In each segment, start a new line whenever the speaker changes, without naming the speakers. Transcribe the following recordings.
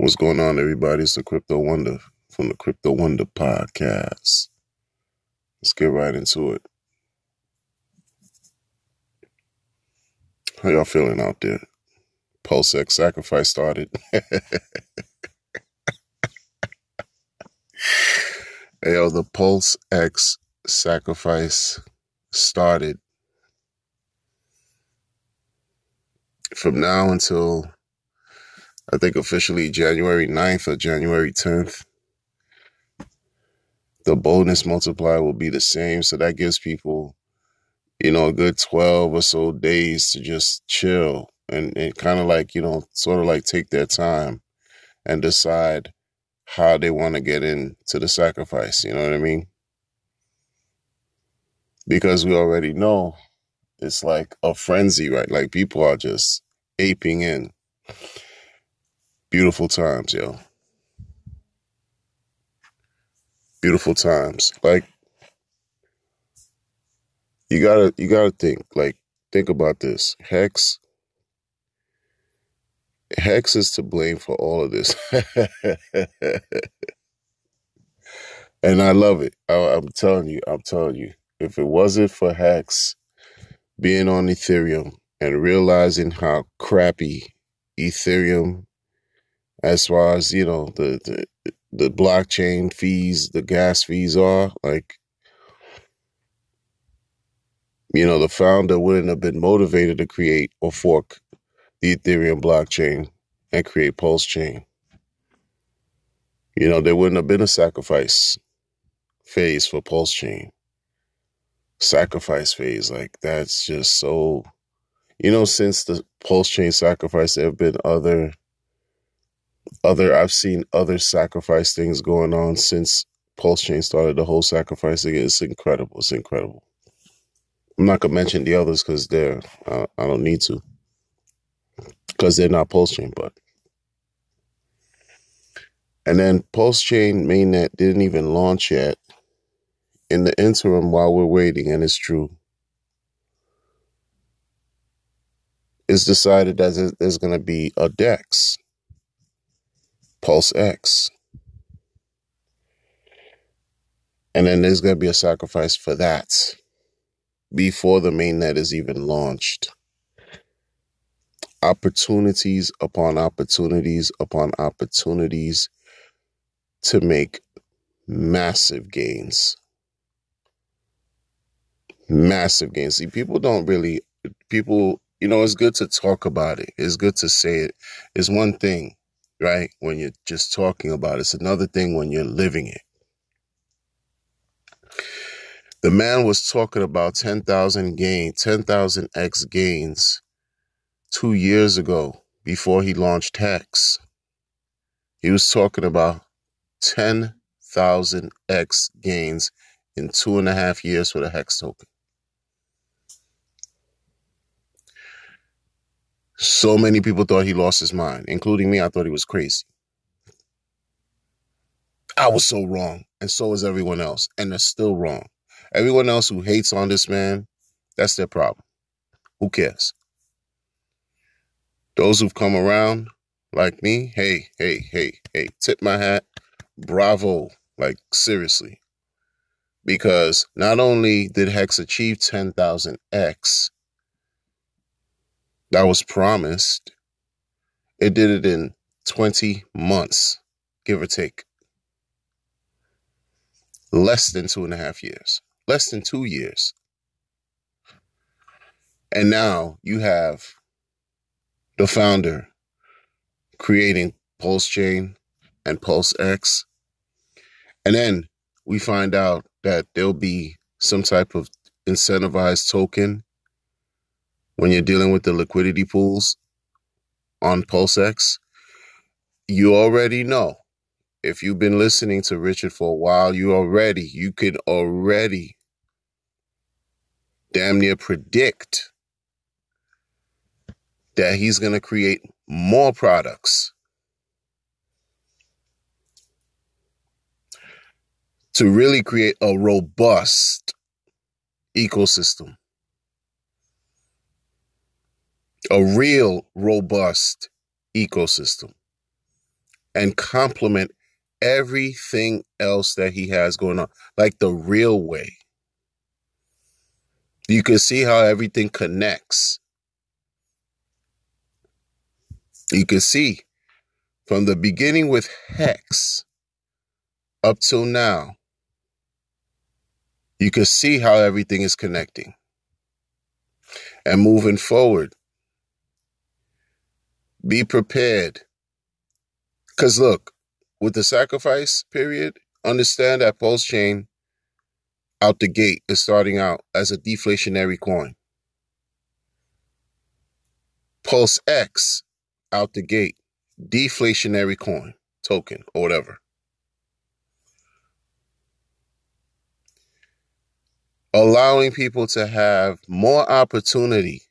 What's going on, everybody? It's the Crypto Wonder from the Crypto Wonder podcast. Let's get right into it. How y'all feeling out there? PulseX sacrifice started. The PulseX sacrifice started. From now until, I think, officially January 9th or January 10th, the bonus multiplier will be the same. So that gives people, a good 12 or so days to just chill and kind of like, sort of like take their time and decide how they want to get into the sacrifice. You know what I mean? Because we already know it's like a frenzy, right? Like people are just aping in. Beautiful times, yo. Beautiful times. Like, you gotta think about this. Hex is to blame for all of this. And I love it. I'm telling you, if it wasn't for Hex being on Ethereum and realizing how crappy Ethereum, as far as, the blockchain fees, the gas fees are, like, the founder wouldn't have been motivated to create or fork the Ethereum blockchain and create pulsechain. There wouldn't have been a sacrifice phase for pulsechain. Sacrifice phase, like, that's just so, since the pulsechain sacrifice, there have been other I've seen other sacrifice things going on since pulsechain started the whole sacrifice again. It's incredible. I'm not gonna mention the others because I don't need to, because they're not pulsechain. And then pulsechain mainnet didn't even launch yet. In the interim, while we're waiting, and it's true, it's decided that there's going to be a DEX, PulseX. And then there's going to be a sacrifice for that before the mainnet is even launched. Opportunities upon opportunities upon opportunities to make massive gains. Massive gains. See, people, it's good to talk about it. It's good to say it. It's one thing, right, when you're just talking about it. It's another thing when you're living it. The man was talking about 10,000x gains 2 years ago before he launched Hex. He was talking about 10,000x gains in 2.5 years for the Hex token. So many people thought he lost his mind, including me. I thought he was crazy. I was so wrong, and so is everyone else, and they're still wrong. Everyone else who hates on this man, that's their problem. Who cares? Those who've come around, like me, hey, tip my hat, bravo, like, seriously. Because not only did Hex achieve 10,000x, that was promised, it did it in 20 months, give or take. Less than 2.5 years. Less than 2 years. And now you have the founder creating pulsechain and PulseX. And then we find out that there'll be some type of incentivized token when you're dealing with the liquidity pools on PulseX. You already know. If you've been listening to Richard for a while, you could already damn near predict that he's going to create more products to really create a robust ecosystem. A real robust ecosystem. and complement everything else that he has going on, like the real way. You can see how everything connects. You can see from the beginning with Hex up till now, you can see how everything is connecting. And moving forward, be prepared. Because look, with the sacrifice period, understand that pulsechain out the gate is starting out as a deflationary coin. PulseX out the gate, deflationary coin, token, or whatever. Allowing people to have more opportunity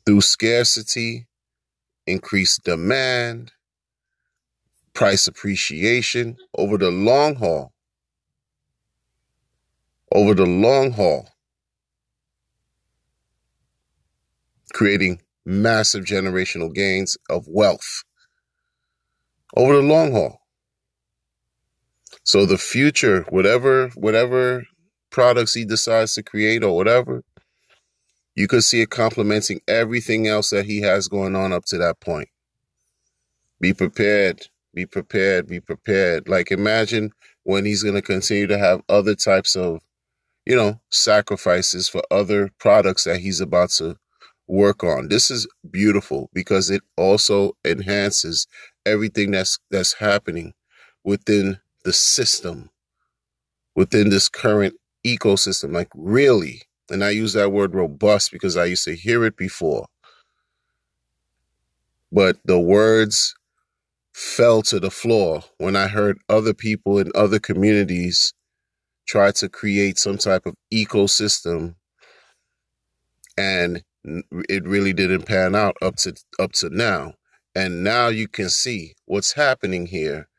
through scarcity, increased demand, price appreciation over the long haul. Over the long haul, creating massive generational gains of wealth over the long haul. So the future, whatever products he decides to create or whatever, you could see it complementing everything else that he has going on up to that point. Be prepared, be prepared, be prepared. Like imagine when he's going to continue to have other types of, sacrifices for other products that he's about to work on. This is beautiful because it also enhances everything that's happening within the system, within this current ecosystem. Like really, and I use that word robust because I used to hear it before, but the words fell to the floor when I heard other people in other communities try to create some type of ecosystem, and it really didn't pan out up to now. And now you can see what's happening here,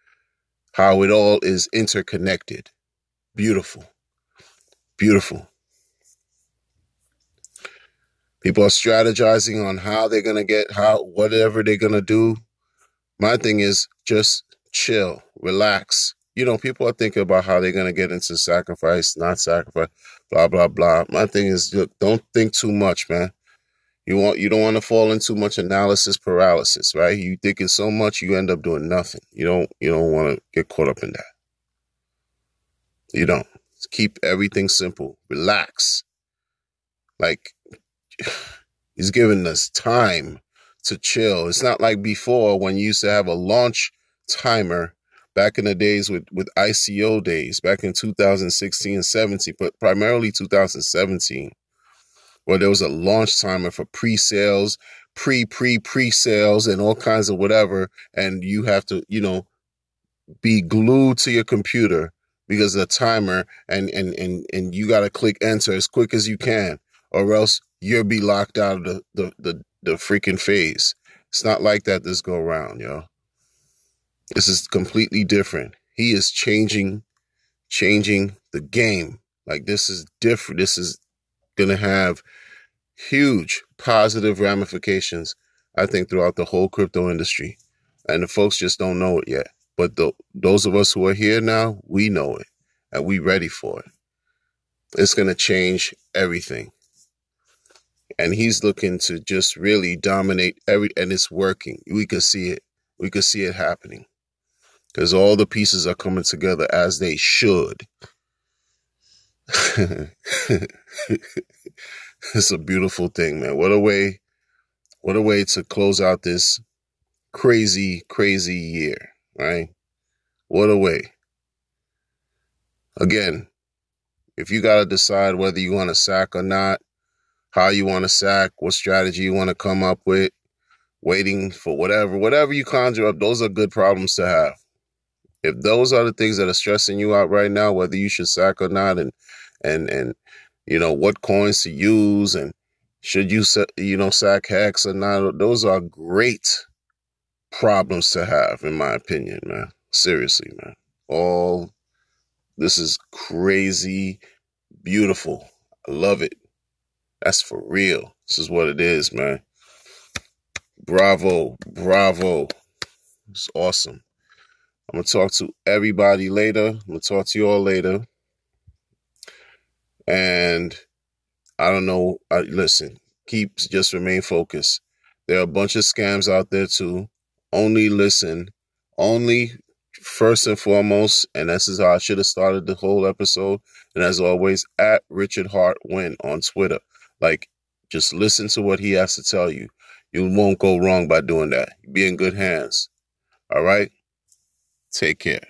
how it all is interconnected. Beautiful. Beautiful. People are strategizing on how they're going to whatever they're going to do. My thing is just chill, relax. People are thinking about how they're going to get into sacrifice, not sacrifice, blah, blah, blah. My thing is, look, don't think too much, man. You don't want to fall into too much analysis paralysis, right? You thinking so much, you end up doing nothing. You don't want to get caught up in that. You don't. Keep everything simple. Relax. Like, he's giving us time to chill. It's not like before when you used to have a launch timer back in the days with ICO days, back in 2016 and 17, but primarily 2017, where there was a launch timer for pre-sales, pre-sales and all kinds of whatever. And you have to, be glued to your computer because of the timer and you got to click enter as quick as you can, or else you'll be locked out of the freaking phase. It's not like that this go around, yo. This is completely different. He is changing the game. Like this is different. This is going to have huge positive ramifications, I think, throughout the whole crypto industry. And the folks just don't know it yet. But those of us who are here now, we know it and we ready for it. It's going to change everything. And he's looking to just really dominate and it's working. We can see it. We can see it happening because all the pieces are coming together as they should. It's a beautiful thing, man. What a way to close out this crazy, crazy year, right? What a way. Again, if you got to decide whether you want to sack or not, how you want to sack, what strategy you want to come up with, waiting for whatever you conjure up, those are good problems to have. If those are the things that are stressing you out right now, whether you should sack or not, and what coins to use, and should you sack Hex or not, those are great problems to have, in my opinion, man. Seriously, man. This is crazy, beautiful. I love it. That's for real. This is what it is, man. Bravo, bravo. It's awesome. I'm going to talk to everybody later. I'm going to talk to you all later. And I don't know. Listen, just remain focused. There are a bunch of scams out there too. Only listen. Only first and foremost, and this is how I should have started the whole episode. And as always, at Richard Hart Win on Twitter. Like, just listen to what he has to tell you. You won't go wrong by doing that. Be in good hands. All right? Take care.